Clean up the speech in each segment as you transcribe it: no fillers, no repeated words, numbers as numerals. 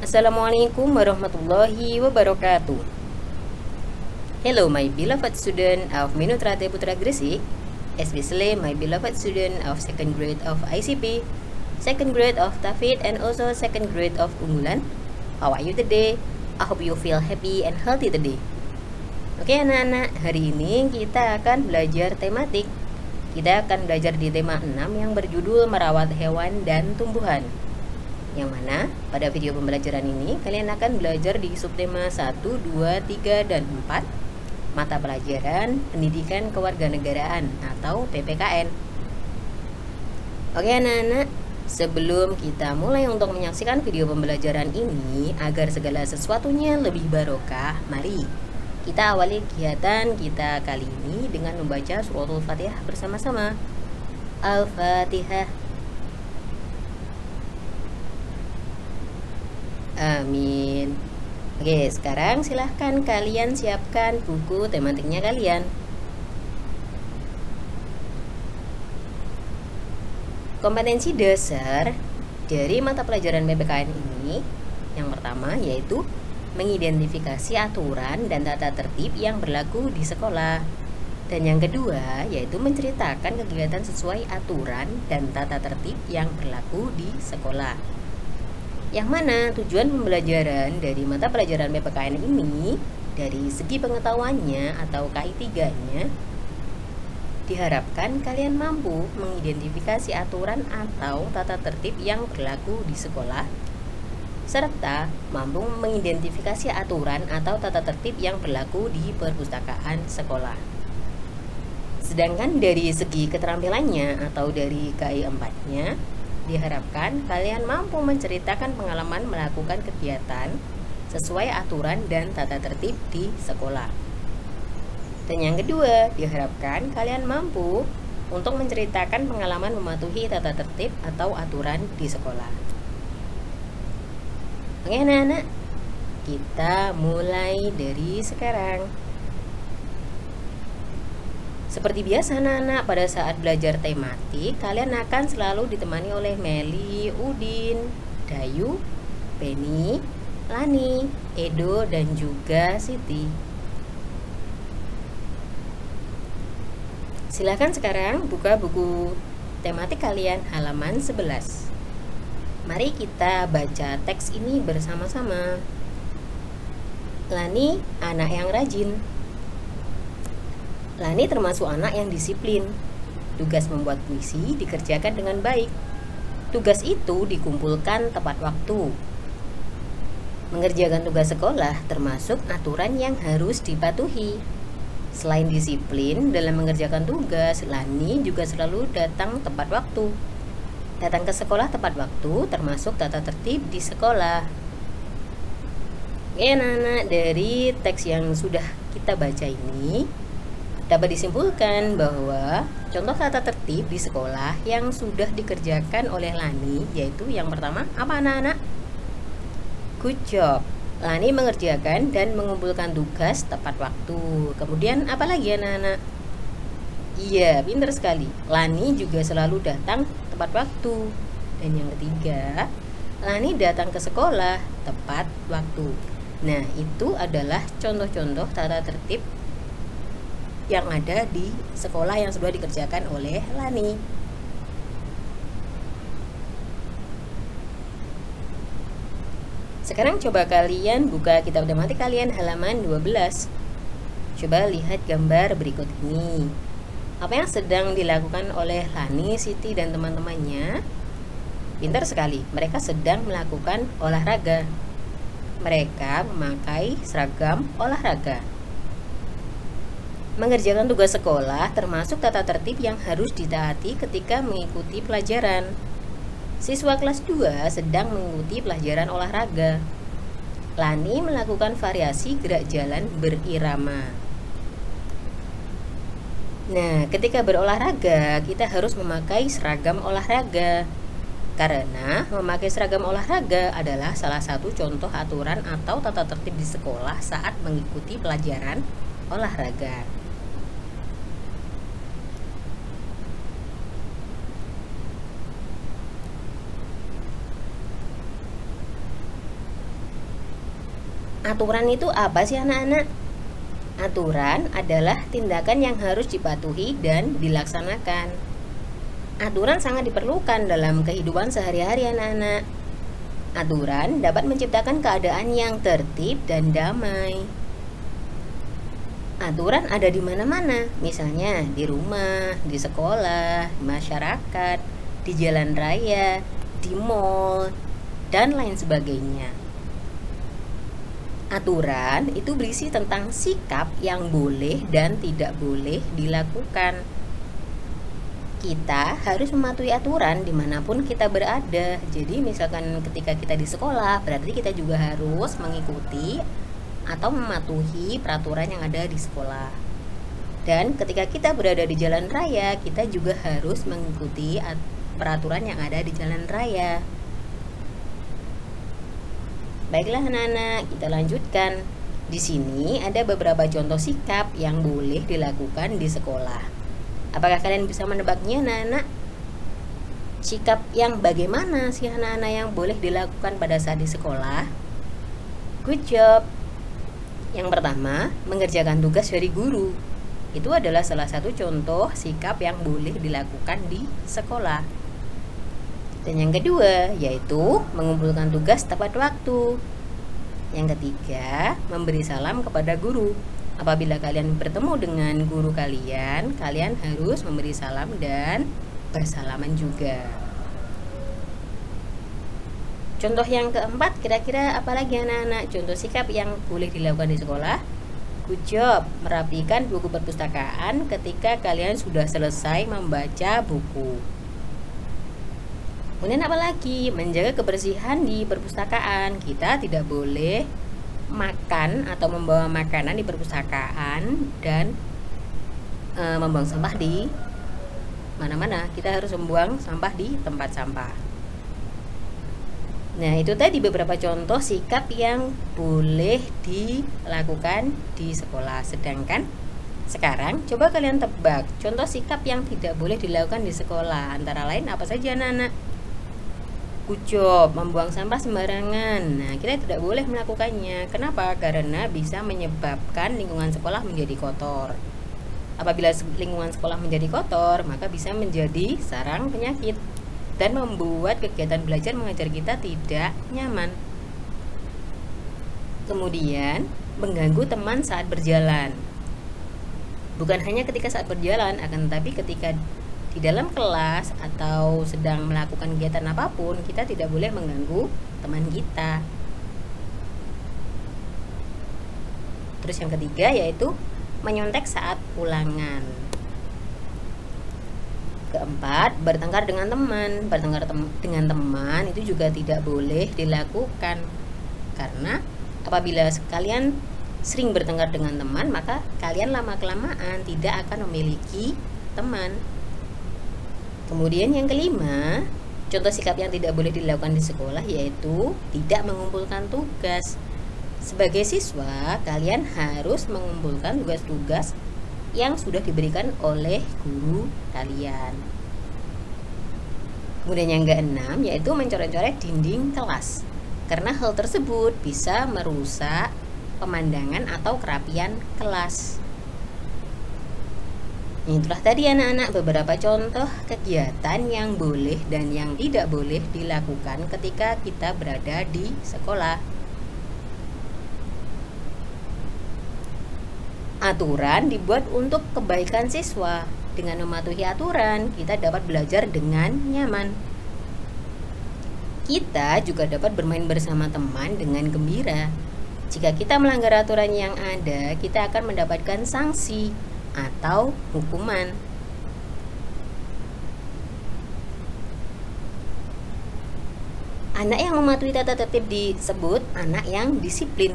Assalamualaikum warahmatullahi wabarakatuh. Hello my beloved student of Minutrate Putra Gresik, especially my beloved student of second grade of ICP, second grade of Tafid, and also second grade of Unggulan. How are you today? I hope you feel happy and healthy today. Oke anak-anak, hari ini kita akan belajar tematik. Kita akan belajar di tema 6 yang berjudul merawat hewan dan tumbuhan. Yang mana pada video pembelajaran ini kalian akan belajar di subtema 1, 2, 3, dan 4 mata pelajaran pendidikan kewarganegaraan atau PPKN. Oke anak-anak, sebelum kita mulai untuk menyaksikan video pembelajaran ini agar segala sesuatunya lebih barokah, mari kita awali kegiatan kita kali ini dengan membaca suratul Fatihah bersama-sama. Al-Fatihah. Amin. Oke, sekarang silahkan kalian siapkan buku tematiknya kalian. Kompetensi dasar dari mata pelajaran PPKN ini yang pertama yaitu mengidentifikasi aturan dan tata tertib yang berlaku di sekolah. Dan yang kedua yaitu menceritakan kegiatan sesuai aturan dan tata tertib yang berlaku di sekolah. Yang mana tujuan pembelajaran dari mata pelajaran PPKN ini dari segi pengetahuannya atau KI3-nya diharapkan kalian mampu mengidentifikasi aturan atau tata tertib yang berlaku di sekolah serta mampu mengidentifikasi aturan atau tata tertib yang berlaku di perpustakaan sekolah. Sedangkan dari segi keterampilannya atau dari KI4-nya diharapkan kalian mampu menceritakan pengalaman melakukan kegiatan sesuai aturan dan tata tertib di sekolah. Dan yang kedua, diharapkan kalian mampu untuk menceritakan pengalaman mematuhi tata tertib atau aturan di sekolah. Oke anak-anak, kita mulai dari sekarang. Seperti biasa anak-anak, pada saat belajar tematik kalian akan selalu ditemani oleh Meli, Udin, Dayu, Penny, Lani, Edo, dan juga Siti. Silahkan sekarang buka buku tematik kalian halaman 11. Mari kita baca teks ini bersama-sama. Lani, anak yang rajin. Lani termasuk anak yang disiplin. Tugas membuat puisi dikerjakan dengan baik. Tugas itu dikumpulkan tepat waktu. Mengerjakan tugas sekolah termasuk aturan yang harus dipatuhi. Selain disiplin dalam mengerjakan tugas, Lani juga selalu datang tepat waktu. Datang ke sekolah tepat waktu termasuk tata tertib di sekolah. Oke anak-anak, dari teks yang sudah kita baca ini dapat disimpulkan bahwa contoh tata tertib di sekolah yang sudah dikerjakan oleh Lani yaitu yang pertama apa anak-anak? Good job. Lani mengerjakan dan mengumpulkan tugas tepat waktu. Kemudian apa lagi anak-anak? Iya, pintar sekali. Lani juga selalu datang tepat waktu. Dan yang ketiga, Lani datang ke sekolah tepat waktu. Nah, itu adalah contoh-contoh tata tertib yang ada di sekolah yang sudah dikerjakan oleh Lani. Sekarang coba kalian buka kitab tematik kalian halaman 12. Coba lihat gambar berikut ini. Apa yang sedang dilakukan oleh Lani, Siti, dan teman-temannya? Pintar sekali, mereka sedang melakukan olahraga. Mereka memakai seragam olahraga. Mengerjakan tugas sekolah termasuk tata tertib yang harus ditaati ketika mengikuti pelajaran. Siswa kelas 2 sedang mengikuti pelajaran olahraga. Lani melakukan variasi gerak jalan berirama. Nah, ketika berolahraga, kita harus memakai seragam olahraga. Karena memakai seragam olahraga adalah salah satu contoh aturan atau tata tertib di sekolah saat mengikuti pelajaran olahraga. Aturan itu apa sih anak-anak? Aturan adalah tindakan yang harus dipatuhi dan dilaksanakan. Aturan sangat diperlukan dalam kehidupan sehari-hari anak-anak. Aturan dapat menciptakan keadaan yang tertib dan damai. Aturan ada di mana-mana, misalnya di rumah, di sekolah, di masyarakat, di jalan raya, di mall, dan lain sebagainya. Aturan itu berisi tentang sikap yang boleh dan tidak boleh dilakukan. Kita harus mematuhi aturan dimanapun kita berada. Jadi misalkan ketika kita di sekolah, berarti kita juga harus mengikuti atau mematuhi peraturan yang ada di sekolah. Dan ketika kita berada di jalan raya, kita juga harus mengikuti peraturan yang ada di jalan raya. Baiklah anak-anak, kita lanjutkan. Di sini ada beberapa contoh sikap yang boleh dilakukan di sekolah. Apakah kalian bisa menebaknya anak-anak? Sikap yang bagaimana sih anak-anak yang boleh dilakukan pada saat di sekolah? Good job. Yang pertama, mengerjakan tugas dari guru. Itu adalah salah satu contoh sikap yang boleh dilakukan di sekolah. Dan yang kedua, yaitu mengumpulkan tugas tepat waktu. Yang ketiga, memberi salam kepada guru. Apabila kalian bertemu dengan guru kalian, kalian harus memberi salam dan bersalaman juga. Contoh yang keempat, kira-kira apa lagi anak-anak? Contoh sikap yang boleh dilakukan di sekolah. Good job, merapikan buku perpustakaan ketika kalian sudah selesai membaca buku. Kemudian apa lagi? Menjaga kebersihan di perpustakaan. Kita tidak boleh makan atau membawa makanan di perpustakaan dan membuang sampah di mana-mana. Kita harus membuang sampah di tempat sampah. Nah, itu tadi beberapa contoh sikap yang boleh dilakukan di sekolah. Sedangkan sekarang coba kalian tebak contoh sikap yang tidak boleh dilakukan di sekolah. Antara lain apa saja anak-anak? Good job, membuang sampah sembarangan. Nah, kita tidak boleh melakukannya. Kenapa? Karena bisa menyebabkan lingkungan sekolah menjadi kotor. Apabila lingkungan sekolah menjadi kotor, maka bisa menjadi sarang penyakit dan membuat kegiatan belajar mengajar kita tidak nyaman. Kemudian, mengganggu teman saat berjalan. Bukan hanya ketika saat berjalan, akan tetapi ketika di dalam kelas atau sedang melakukan kegiatan apapun, kita tidak boleh mengganggu teman kita. Terus yang ketiga yaitu menyontek saat ulangan. Keempat, bertengkar dengan teman. Bertengkar dengan teman itu juga tidak boleh dilakukan. Karena apabila kalian sering bertengkar dengan teman, maka kalian lama-kelamaan tidak akan memiliki teman. Kemudian yang kelima, contoh sikap yang tidak boleh dilakukan di sekolah yaitu tidak mengumpulkan tugas. Sebagai siswa, kalian harus mengumpulkan tugas-tugas yang sudah diberikan oleh guru kalian. Kemudian yang keenam yaitu mencoret-coret dinding kelas. Karena hal tersebut bisa merusak pemandangan atau kerapian kelas. Itulah tadi anak-anak beberapa contoh kegiatan yang boleh dan yang tidak boleh dilakukan ketika kita berada di sekolah. Aturan dibuat untuk kebaikan siswa. Dengan mematuhi aturan, kita dapat belajar dengan nyaman. Kita juga dapat bermain bersama teman dengan gembira. Jika kita melanggar aturan yang ada, kita akan mendapatkan sanksi atau hukuman. Anak yang mematuhi tata tertib disebut anak yang disiplin.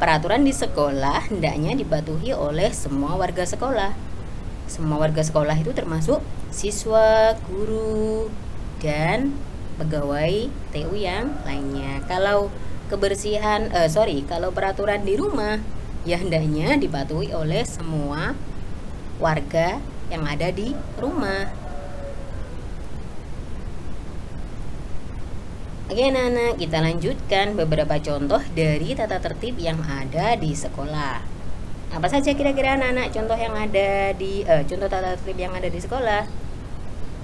Peraturan di sekolah hendaknya dipatuhi oleh semua warga sekolah. Semua warga sekolah itu termasuk siswa, guru, dan pegawai TU yang lainnya. Kalau kalau peraturan di rumah ya hendaknya dipatuhi oleh semua warga yang ada di rumah. Oke anak-anak, kita lanjutkan beberapa contoh dari tata tertib yang ada di sekolah. Apa saja kira-kira anak-anak contoh yang ada di contoh tata tertib yang ada di sekolah?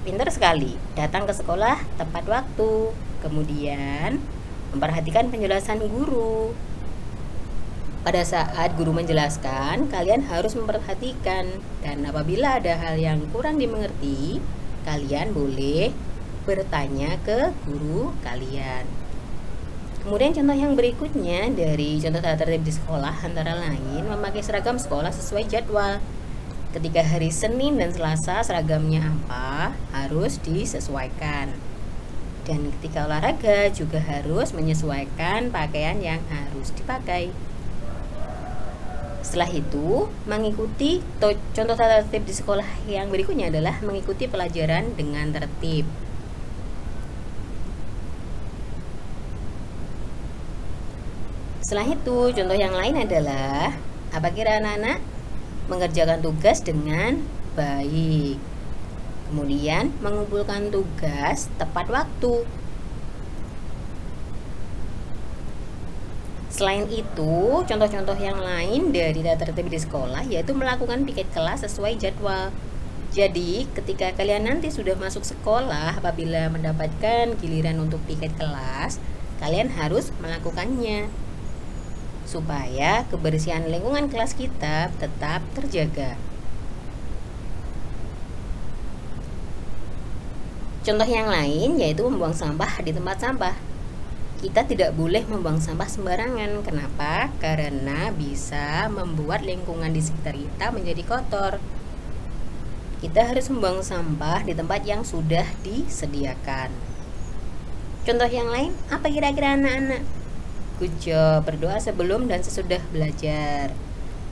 Pintar sekali, datang ke sekolah tepat waktu, kemudian memperhatikan penjelasan guru. Pada saat guru menjelaskan, kalian harus memperhatikan, dan apabila ada hal yang kurang dimengerti, kalian boleh bertanya ke guru kalian. Kemudian contoh yang berikutnya dari contoh tata tertib di sekolah antara lain memakai seragam sekolah sesuai jadwal. Ketika hari Senin dan Selasa seragamnya apa harus disesuaikan. Dan ketika olahraga juga harus menyesuaikan pakaian yang harus dipakai. Setelah itu, mengikuti contoh tata tertib di sekolah yang berikutnya adalah mengikuti pelajaran dengan tertib. Setelah itu, contoh yang lain adalah apa kira anak-anak? Mengerjakan tugas dengan baik. Kemudian, mengumpulkan tugas tepat waktu. Selain itu, contoh-contoh yang lain dari tata tertib di sekolah yaitu melakukan piket kelas sesuai jadwal. Jadi, ketika kalian nanti sudah masuk sekolah, apabila mendapatkan giliran untuk piket kelas, kalian harus melakukannya supaya kebersihan lingkungan kelas kita tetap terjaga. Contoh yang lain yaitu membuang sampah di tempat sampah. Kita tidak boleh membuang sampah sembarangan. Kenapa? Karena bisa membuat lingkungan di sekitar kita menjadi kotor. Kita harus membuang sampah di tempat yang sudah disediakan. Contoh yang lain, apa kira-kira anak-anak? Good job, berdoa sebelum dan sesudah belajar.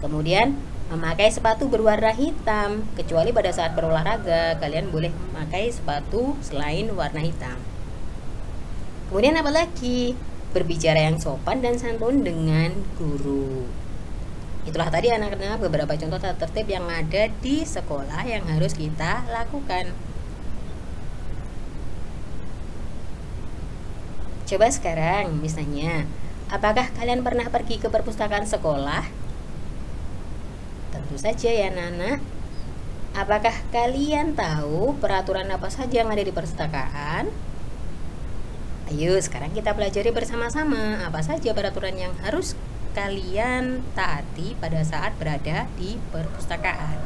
Kemudian, memakai sepatu berwarna hitam. Kecuali pada saat berolahraga, kalian boleh memakai sepatu selain warna hitam. Kemudian apa lagi? Berbicara yang sopan dan santun dengan guru. Itulah tadi anak-anak beberapa contoh tata tertib yang ada di sekolah yang harus kita lakukan. Coba sekarang misalnya, apakah kalian pernah pergi ke perpustakaan sekolah? Tentu saja ya anak-anak. Apakah kalian tahu peraturan apa saja yang ada di perpustakaan? Ayo sekarang kita pelajari bersama-sama apa saja peraturan yang harus kalian taati pada saat berada di perpustakaan.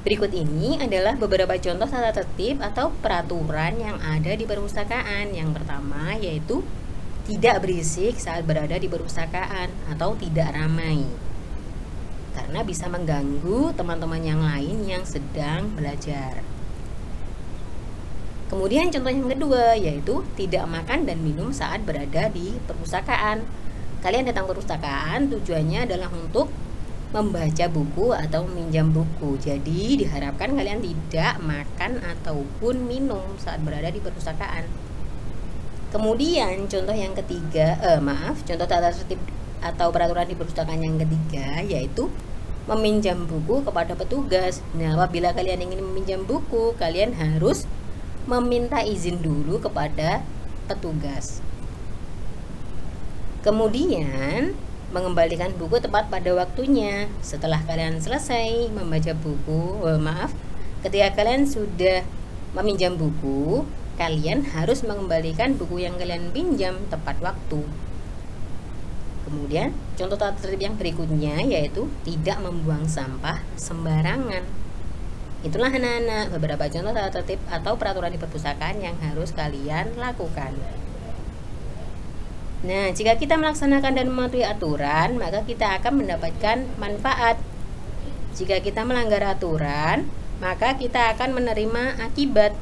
Berikut ini adalah beberapa contoh tata tertib atau peraturan yang ada di perpustakaan. Yang pertama yaitu tidak berisik saat berada di perpustakaan atau tidak ramai, karena bisa mengganggu teman-teman yang lain yang sedang belajar. Kemudian contoh yang kedua yaitu tidak makan dan minum saat berada di perpustakaan. Kalian datang ke perpustakaan tujuannya adalah untuk membaca buku atau meminjam buku. Jadi diharapkan kalian tidak makan ataupun minum saat berada di perpustakaan. Kemudian contoh yang ketiga, contoh tata tertib atau peraturan di perpustakaan yang ketiga yaitu meminjam buku kepada petugas. Nah, apabila kalian ingin meminjam buku, kalian harus meminta izin dulu kepada petugas. Kemudian mengembalikan buku tepat pada waktunya. Setelah kalian selesai membaca buku, ketika kalian sudah meminjam buku, kalian harus mengembalikan buku yang kalian pinjam tepat waktu. Kemudian contoh tata tertib yang berikutnya yaitu tidak membuang sampah sembarangan. Itulah anak-anak beberapa contoh tata tertib atau peraturan di perpustakaan yang harus kalian lakukan. Nah, jika kita melaksanakan dan mematuhi aturan, maka kita akan mendapatkan manfaat. Jika kita melanggar aturan, maka kita akan menerima akibat.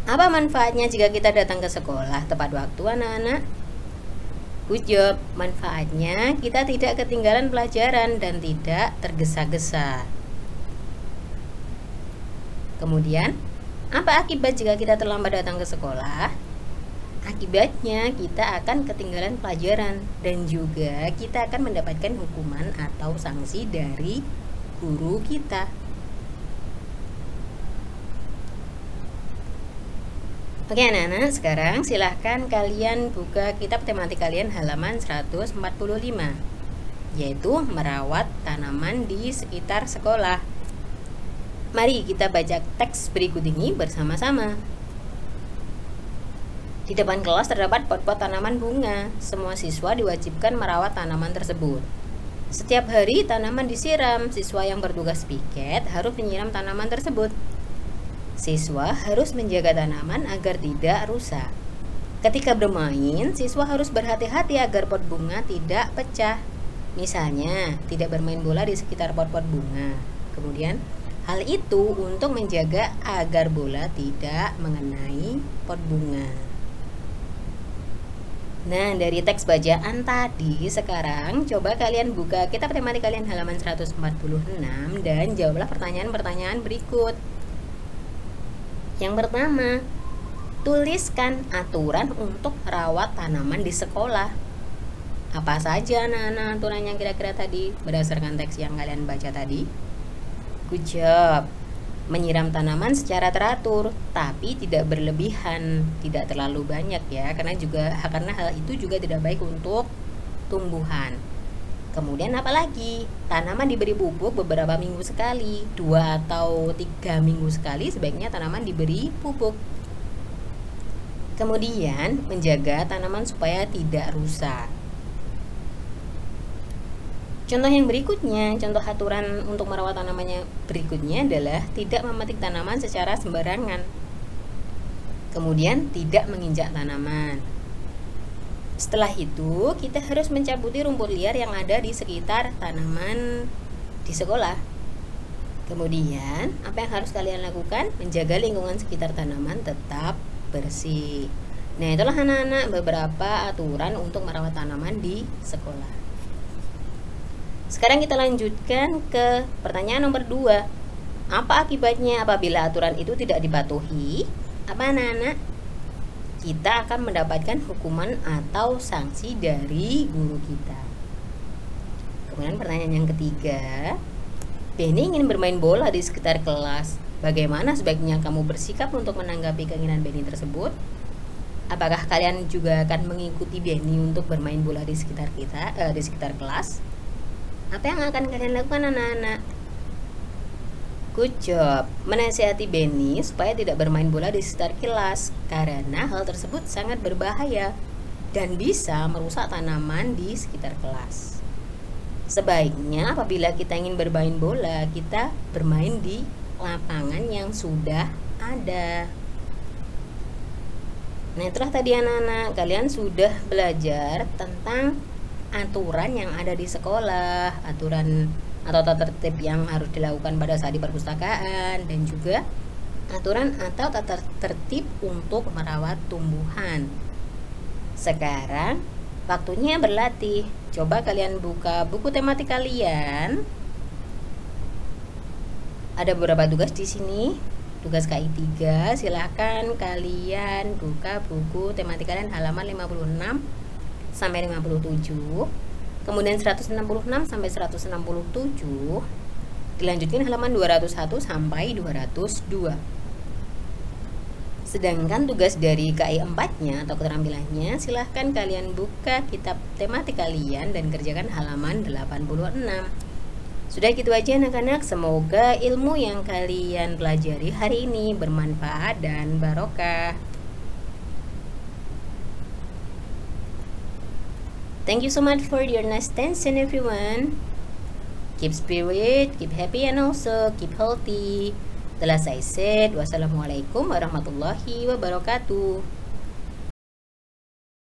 Apa manfaatnya jika kita datang ke sekolah tepat waktu, anak-anak? Good job. Manfaatnya kita tidak ketinggalan pelajaran dan tidak tergesa-gesa. Kemudian, apa akibat jika kita terlambat datang ke sekolah? Akibatnya kita akan ketinggalan pelajaran dan juga kita akan mendapatkan hukuman atau sanksi dari guru kita. Oke anak-anak, sekarang silahkan kalian buka kitab tematik kalian halaman 145, yaitu merawat tanaman di sekitar sekolah. Mari kita baca teks berikut ini bersama-sama. Di depan kelas terdapat pot-pot tanaman bunga. Semua siswa diwajibkan merawat tanaman tersebut. Setiap hari tanaman disiram. Siswa yang bertugas piket harus menyiram tanaman tersebut. Siswa harus menjaga tanaman agar tidak rusak. Ketika bermain, siswa harus berhati-hati agar pot bunga tidak pecah. Misalnya, tidak bermain bola di sekitar pot-pot bunga. Kemudian, hal itu untuk menjaga agar bola tidak mengenai pot bunga. Nah, dari teks bacaan tadi, sekarang coba kalian buka kitab tematik kalian halaman 146 dan jawablah pertanyaan-pertanyaan berikut. Yang pertama, tuliskan aturan untuk merawat tanaman di sekolah. Apa saja anak-anak aturan yang kira-kira tadi berdasarkan teks yang kalian baca tadi? Good job. Menyiram tanaman secara teratur, tapi tidak berlebihan, tidak terlalu banyak ya, karena hal itu juga tidak baik untuk tumbuhan. Kemudian apalagi? Tanaman diberi pupuk beberapa minggu sekali, 2 atau 3 minggu sekali sebaiknya tanaman diberi pupuk. Kemudian menjaga tanaman supaya tidak rusak. Contoh yang berikutnya, contoh aturan untuk merawat tanamannya berikutnya adalah tidak memetik tanaman secara sembarangan. Kemudian tidak menginjak tanaman. Setelah itu, kita harus mencabuti rumput liar yang ada di sekitar tanaman di sekolah. Kemudian, apa yang harus kalian lakukan? Menjaga lingkungan sekitar tanaman tetap bersih. Nah, itulah anak-anak beberapa aturan untuk merawat tanaman di sekolah. Sekarang kita lanjutkan ke pertanyaan nomor 2. Apa akibatnya apabila aturan itu tidak dipatuhi? Apa anak-anak? Kita akan mendapatkan hukuman atau sanksi dari guru kita. Kemudian pertanyaan yang ketiga, Benny ingin bermain bola di sekitar kelas. Bagaimana sebaiknya kamu bersikap untuk menanggapi keinginan Benny tersebut? Apakah kalian juga akan mengikuti Benny untuk bermain bola di sekitar di sekitar kelas? Apa yang akan kalian lakukan anak-anak? Good job, menasihati Benny supaya tidak bermain bola di sekitar kelas karena hal tersebut sangat berbahaya dan bisa merusak tanaman di sekitar kelas. Sebaiknya apabila kita ingin bermain bola, kita bermain di lapangan yang sudah ada. Nah, itulah tadi anak-anak, kalian sudah belajar tentang aturan yang ada di sekolah, aturan atau tata tertib yang harus dilakukan pada saat di perpustakaan, dan juga aturan atau tata tertib untuk merawat tumbuhan. Sekarang waktunya berlatih. Coba kalian buka buku tematik kalian. Ada beberapa tugas di sini. Tugas KI 3, silahkan kalian buka buku tematik kalian halaman 56 sampai 57, kemudian 166 sampai 167, dilanjutkan halaman 201 sampai 202. Sedangkan tugas dari KI 4-nya atau keterampilannya, silahkan kalian buka kitab tematik kalian dan kerjakan halaman 86. Sudah gitu aja anak-anak, semoga ilmu yang kalian pelajari hari ini bermanfaat dan barokah. Thank you so much for your nice attention everyone. Keep spirit, keep happy and also keep healthy. The last I said, wassalamualaikum warahmatullahi wabarakatuh.